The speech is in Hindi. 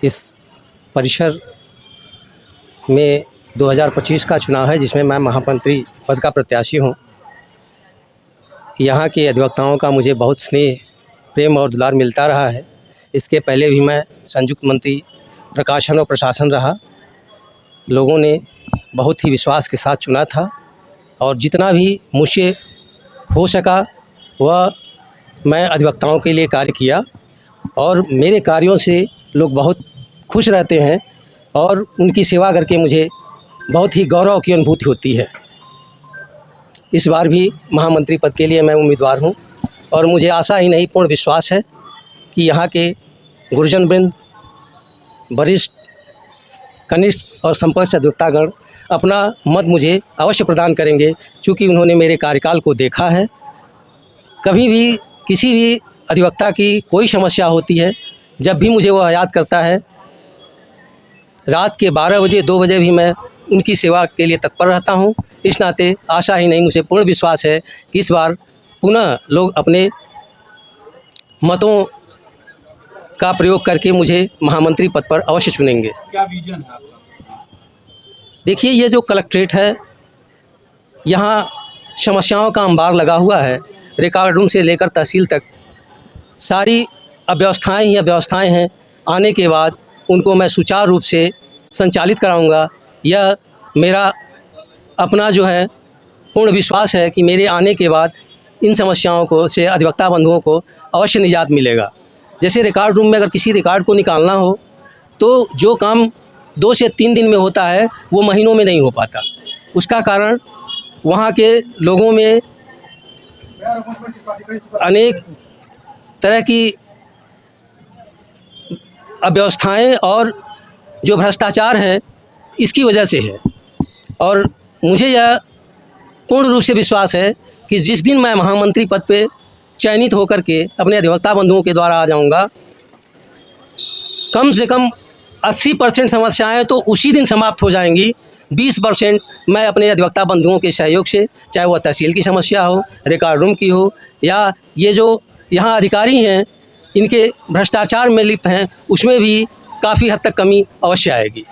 इस परिसर में 2025 का चुनाव है, जिसमें मैं महामंत्री पद का प्रत्याशी हूं। यहाँ के अधिवक्ताओं का मुझे बहुत स्नेह, प्रेम और दुलार मिलता रहा है। इसके पहले भी मैं संयुक्त मंत्री प्रकाशन और प्रशासन रहा। लोगों ने बहुत ही विश्वास के साथ चुना था और जितना भी मुझसे हो सका वह मैं अधिवक्ताओं के लिए कार्य किया और मेरे कार्यों से लोग बहुत खुश रहते हैं और उनकी सेवा करके मुझे बहुत ही गौरव की अनुभूति होती है। इस बार भी महामंत्री पद के लिए मैं उम्मीदवार हूं और मुझे आशा ही नहीं पूर्ण विश्वास है कि यहाँ के गुरुजनवृंद, वरिष्ठ, कनिष्ठ और संपन्न अधिवक्तागण अपना मत मुझे अवश्य प्रदान करेंगे, क्योंकि उन्होंने मेरे कार्यकाल को देखा है। कभी भी किसी भी अधिवक्ता की कोई समस्या होती है, जब भी मुझे वह याद करता है, रात के 12 बजे 2 बजे भी मैं उनकी सेवा के लिए तत्पर रहता हूं। इस नाते आशा ही नहीं, मुझे पूर्ण विश्वास है कि इस बार पुनः लोग अपने मतों का प्रयोग करके मुझे महामंत्री पद पर अवश्य चुनेंगे। क्या विजन है आपका? देखिए, ये जो कलेक्ट्रेट है, यहाँ समस्याओं का अंबार लगा हुआ है। रिकॉर्ड रूम से लेकर तहसील तक सारी अव्यवस्थाएं ही अव्यवस्थाएं हैं। आने के बाद उनको मैं सुचारू रूप से संचालित कराऊंगा। यह मेरा अपना जो है पूर्ण विश्वास है कि मेरे आने के बाद इन समस्याओं को से अधिवक्ता बंधुओं को अवश्य निजात मिलेगा। जैसे रिकॉर्ड रूम में अगर किसी रिकॉर्ड को निकालना हो तो जो काम 2 से 3 दिन में होता है वो महीनों में नहीं हो पाता। उसका कारण वहाँ के लोगों में अनेक तरह की अव्यवस्थाएं और जो भ्रष्टाचार है, इसकी वजह से है। और मुझे यह पूर्ण रूप से विश्वास है कि जिस दिन मैं महामंत्री पद पे चयनित होकर के अपने अधिवक्ता बंधुओं के द्वारा आ जाऊंगा, कम से कम 80% समस्याएं तो उसी दिन समाप्त हो जाएंगी। 20% मैं अपने अधिवक्ता बंधुओं के सहयोग से, चाहे वह तहसील की समस्या हो, रिकॉर्ड रूम की हो, या ये जो यहाँ अधिकारी हैं इनके भ्रष्टाचार में लिप्त हैं, उसमें भी काफ़ी हद तक कमी अवश्य आएगी।